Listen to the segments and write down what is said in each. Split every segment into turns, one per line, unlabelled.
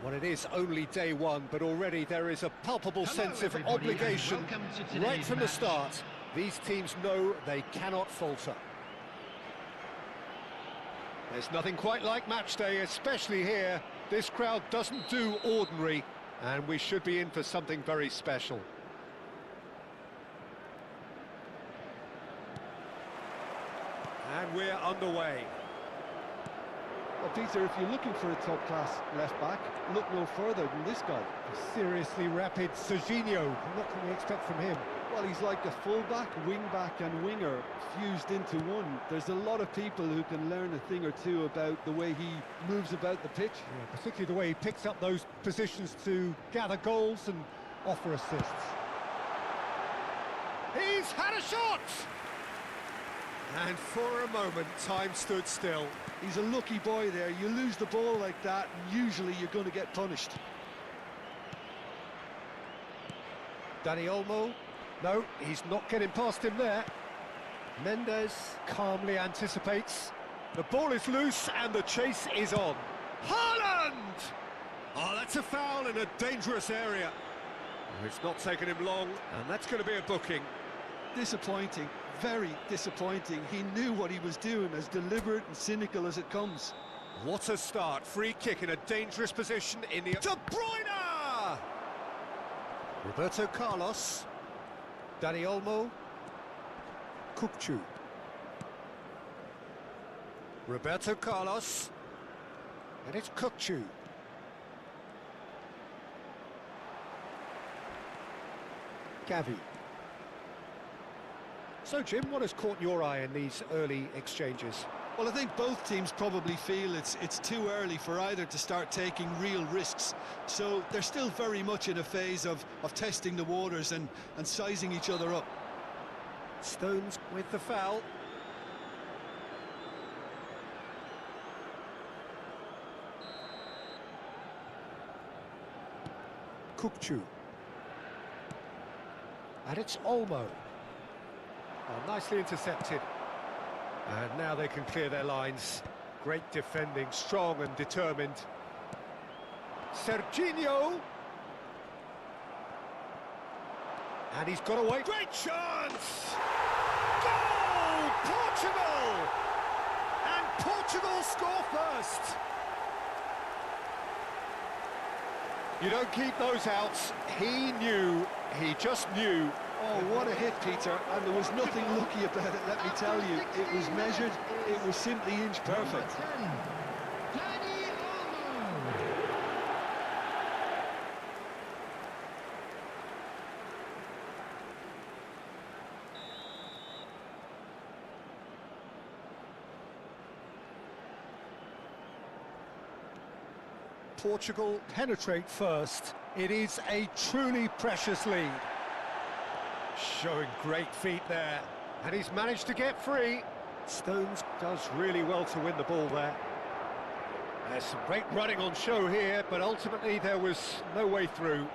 Well, it is only day one, but already there is a palpable sense of
everybody, and
obligation
welcome to today's
right from the
match.
start. These teams know they cannot falter. There's nothing quite like match day, especially here. This crowd doesn't do ordinary, and we should be in for something very special. And we're underway.
Well, Peter, if you're looking for a top-class left-back, look no further than this guy.
Seriously rapid Serginho. What can we expect from him?
Well, he's like a full-back, wing-back and winger fused into one. There's a lot of people who can learn a thing or two about the way he moves about the pitch.
Yeah, particularly the way he picks up those positions to gather goals and offer assists. He's had a shot! And for a moment, time stood still.
He's a lucky boy there. You lose the ball like that, and usually you're going to get punished.
Dani Olmo. No, he's not getting past him there. Mendes calmly anticipates. The ball is loose and the chase is on. Haaland! Oh, that's a foul in a dangerous area. It's not taken him long, and that's going to be a booking.
Disappointing, very disappointing. He knew what he was doing, as deliberate and cynical as it comes.
What a start. Free kick in a dangerous position in the... De Bruyne! Roberto Carlos. Dani Olmo. Kukçu. Roberto Carlos. And it's Kukçu. Gavi. So, Jim, what has caught your eye in these early exchanges?
Well, I think both teams probably feel it's too early for either to start taking real risks. So they're still very much in a phase of testing the waters and sizing each other up.
Stones with the foul. Kukçu. And it's Olmo. Oh, nicely intercepted. And now they can clear their lines. Great defending, strong and determined. Serginho! And he's got away. Great chance! Goal! Portugal! And Portugal score first! You don't keep those outs. He knew, he just knew.
Oh, what a hit, Peter, and there was nothing lucky about it, let me tell you. It was measured, it was simply inch perfect.
Dani Olmo.
Portugal penetrate first. It is a truly precious lead. Showing great feet there, and he's managed to get free. Stones does really well to win the ball there. There's some great running on show here, but ultimately there was no way through.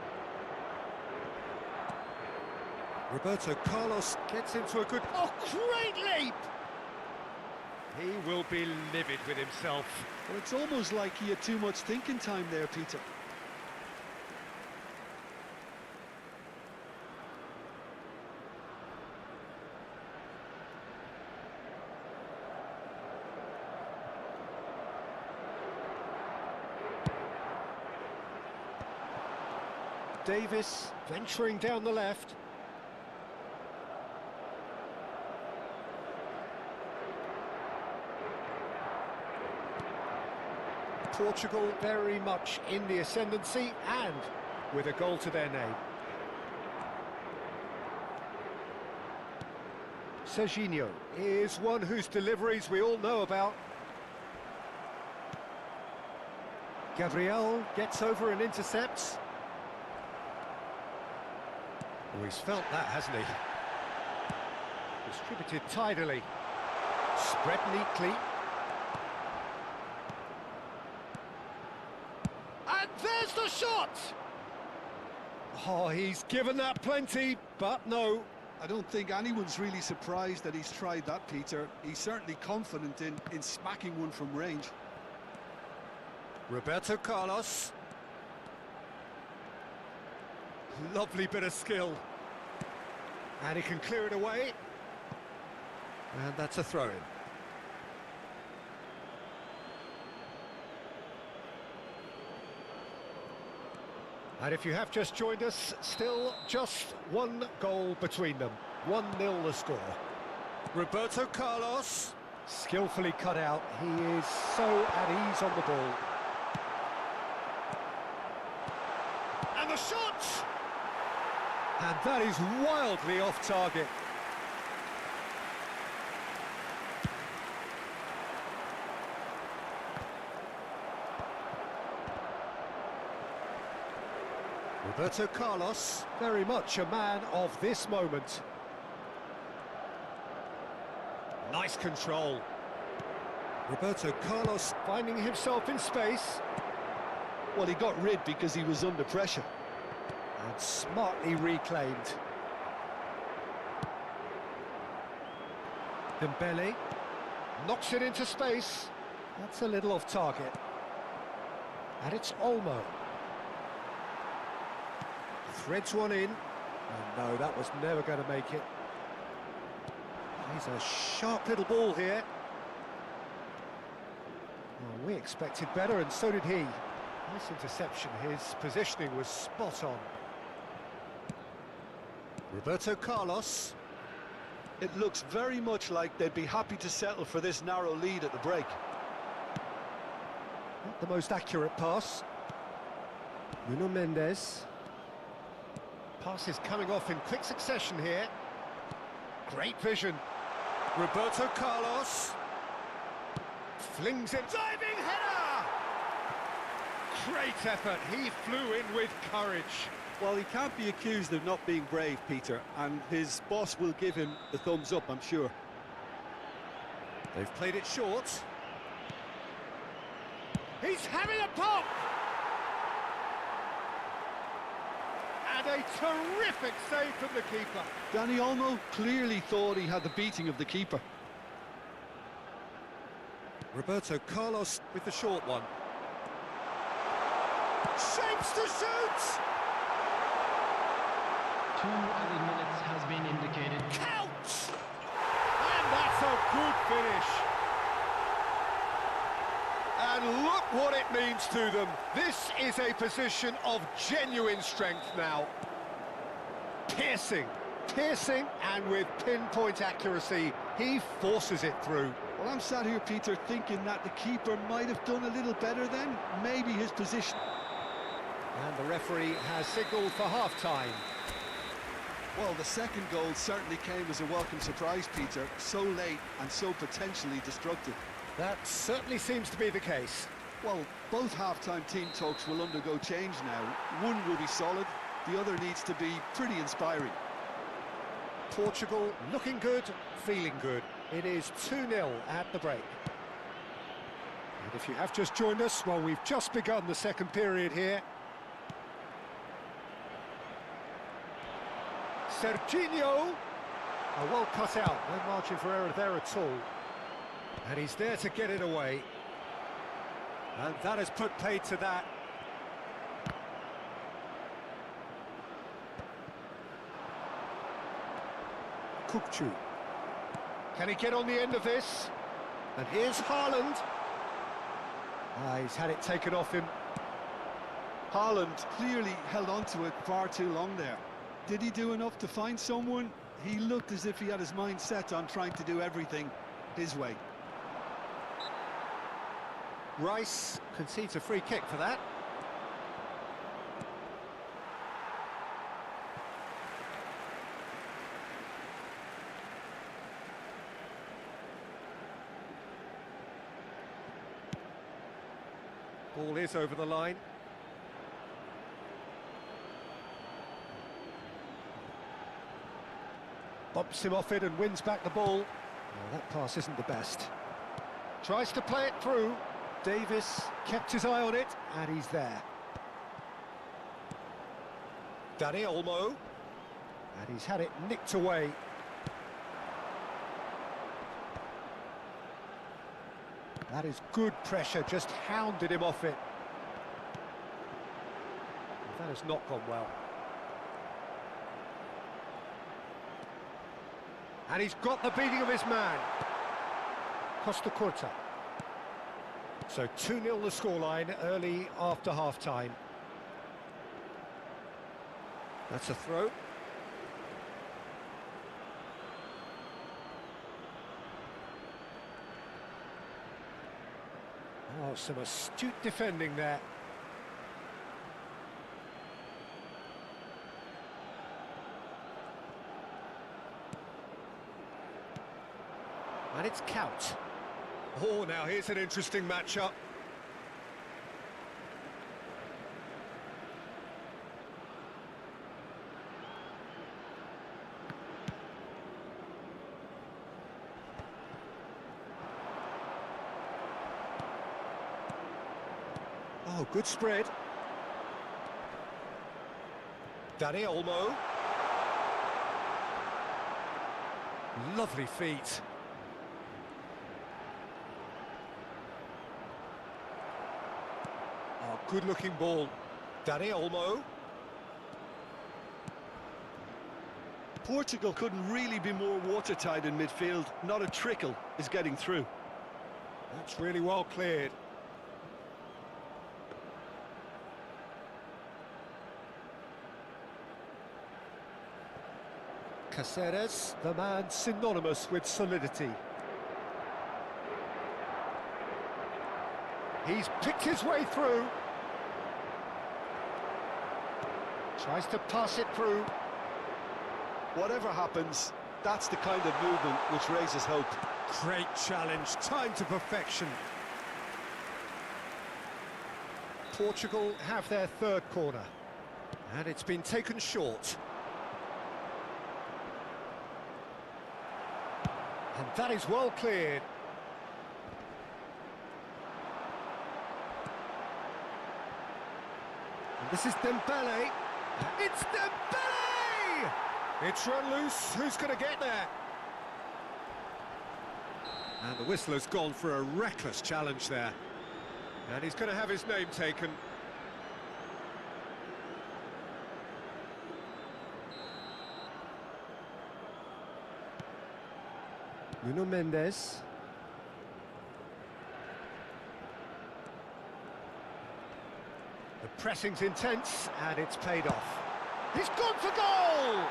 Roberto Carlos gets into a good... Oh, great leap! He will be livid with himself.
Well, it's almost like he had too much thinking time there, Peter.
Davis venturing down the left. Portugal very much in the ascendancy and with a goal to their name. Serginho is one whose deliveries we all know about. Gabriel gets over and intercepts. Oh, he's felt that, hasn't he? Distributed tidily. Spread neatly. And there's the shot! Oh, he's given that plenty, but no.
I don't think anyone's really surprised that he's tried that, Peter. He's certainly confident in smacking one from range.
Roberto Carlos. Lovely bit of skill. And he can clear it away. And that's a throw-in. And if you have just joined us, still just one goal between them. 1-0 the score. Roberto Carlos, skillfully cut out. He is so at ease on the ball. And the shot! And that is wildly off target. Roberto Carlos, very much a man of this moment. Nice control. Roberto Carlos finding himself in space.
Well, he got rid because he was under pressure.
And smartly reclaimed. Dembele knocks it into space. That's a little off target. And it's Olmo. Threads one in. Oh no, that was never going to make it. He's a sharp little ball here. Well, we expected better, and so did he. Nice interception. His positioning was spot on. Roberto Carlos.
It looks very much like they'd be happy to settle for this narrow lead at the break.
Not the most accurate pass. Nuno Mendes. Pass is coming off in quick succession here. Great vision. Roberto Carlos. Flings it. Diving header! Great effort. He flew in with courage.
Well, he can't be accused of not being brave, Peter, and his boss will give him the thumbs up, I'm sure.
They've played it short. He's having a pop! And a terrific save from the keeper.
Danny Olmo clearly thought he had the beating of the keeper.
Roberto Carlos with the short one. Shapes to shoot!
2 added minutes has been indicated.
Counts! And that's a good finish. And look what it means to them. This is a position of genuine strength now. Piercing, and with pinpoint accuracy, he forces it through.
Well, I'm sat here, Peter, thinking that the keeper might have done a little better then. Maybe his position.
And the referee has signalled for half-time.
Well, the second goal certainly came as a welcome surprise, Peter. So late and so potentially destructive.
That certainly seems to be the case.
Well, both half-time team talks will undergo change now. One will be solid, the other needs to be pretty inspiring.
Portugal looking good, feeling good. It is 2-0 at the break. And if you have just joined us, well, we've just begun the second period here. Serginho. Oh, well cut out, no margin for error there at all. And he's there to get it away. And that has put paid to that. Kukçu. Can he get on the end of this? And here's Haaland. He's had it taken off him.
Haaland clearly held on to it far too long there. Did he do enough to find someone? He looked as if he had his mind set on trying to do everything his way.
Rice concedes a free kick for that. Ball is over the line. Bumps him off it and wins back the ball. Well, that pass isn't the best. Tries to play it through. Davis kept his eye on it, and he's there. Danny Olmo. And he's had it nicked away. That is good pressure, just hounded him off it. That has not gone well. And he's got the beating of his man. Costa Curta. So 2-0 the scoreline early after half-time. That's a throw. Oh, some astute defending there. And it's Count. Oh, now here's an interesting matchup. Oh, good spread. Danny Olmo. Lovely feet. Oh, good-looking ball. Danny Olmo.
Portugal couldn't really be more watertight in midfield. Not a trickle is getting through.
That's really well cleared. Caceres, the man synonymous with solidity. He's picked his way through. Tries to pass it through.
Whatever happens, that's the kind of movement which raises hope.
Great challenge, time to perfection. Portugal have their third corner. And it's been taken short. And that is well cleared. And this is Dembele. It's Dembele! It's run loose. Who's going to get there? And the whistler's gone for a reckless challenge there. And he's going to have his name taken. Nuno Mendes. The pressing's intense, and it's paid off. He's gone for goal!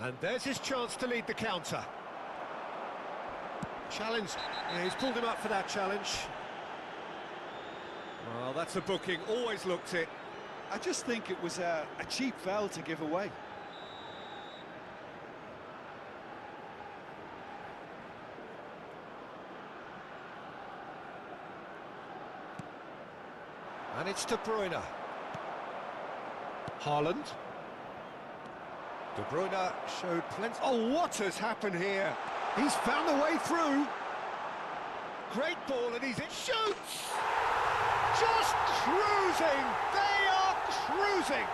And there's his chance to lead the counter. Challenge. Yeah, he's pulled him up for that challenge. Well, that's a booking. Always looked it.
I just think it was a cheap foul to give away.
And it's De Bruyne. Haaland. De Bruyne showed plenty. Oh, what has happened here? He's found a way through. Great ball, and it shoots! Just cruising! They are cruising!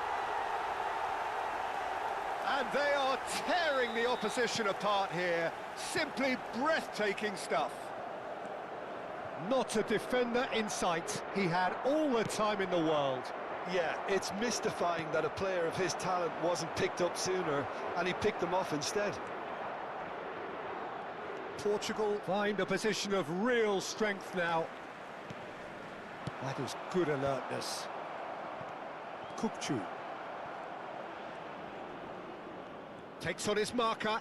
And they are tearing the opposition apart here. Simply breathtaking stuff. Not a defender in sight. He had all the time in the world.
Yeah, it's mystifying that a player of his talent wasn't picked up sooner, and he picked them off instead.
Portugal find a position of real strength now. That is good alertness. Kukçu. Takes on his marker.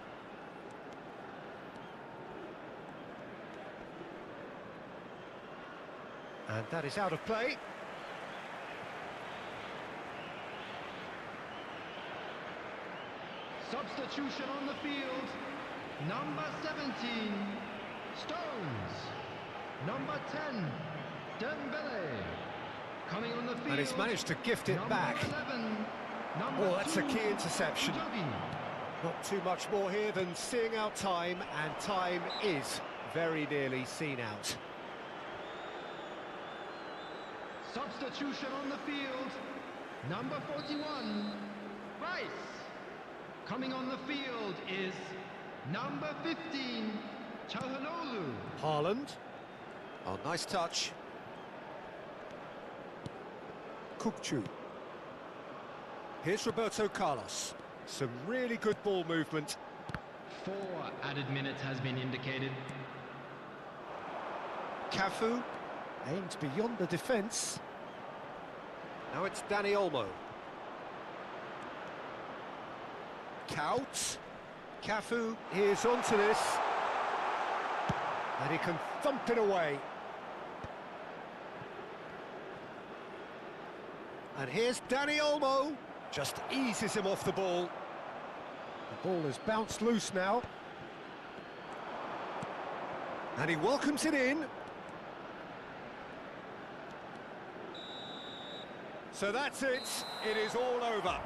And that is out of play.
Substitution on the field. Number 17, Stones. Number 10, Dembele. Coming on the field.
And he's managed to gift it
number
back.
11, number
Oh, that's a
2,
key interception.
Udogi.
Not too much more here than seeing out time, and time is very nearly seen out.
Substitution on the field. Number 41, Rice. Coming on the field is number 15, Çalhanoğlu.
Haaland. Oh, nice touch. Kukçu. Here's Roberto Carlos. Some really good ball movement.
4 added minutes has been indicated.
Cafu aimed beyond the defence. Now it's Dani Olmo. Kaut. Cafu is onto this. And he can thump it away. And here's Dani Olmo. Just eases him off the ball. The ball has bounced loose now. And he welcomes it in. So that's it. It is all over.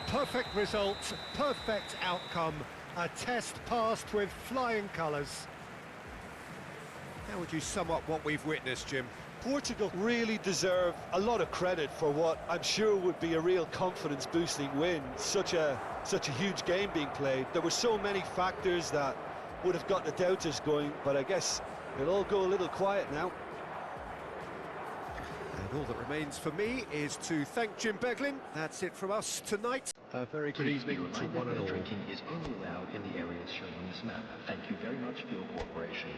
Perfect result, perfect outcome. A test passed with flying colours. How would you sum up what we've witnessed, Jim?
Portugal really deserve a lot of credit for what I'm sure would be a real confidence-boosting win. Such a huge game being played. There were so many factors that would have got the doubters going, but I guess it'll all go a little quiet now.
And all that remains for me is to thank Jim Beglin. That's it from us tonight. A very good evening to one and all.
Drinking is only allowed in the areas shown on this map. Thank you very much for your cooperation.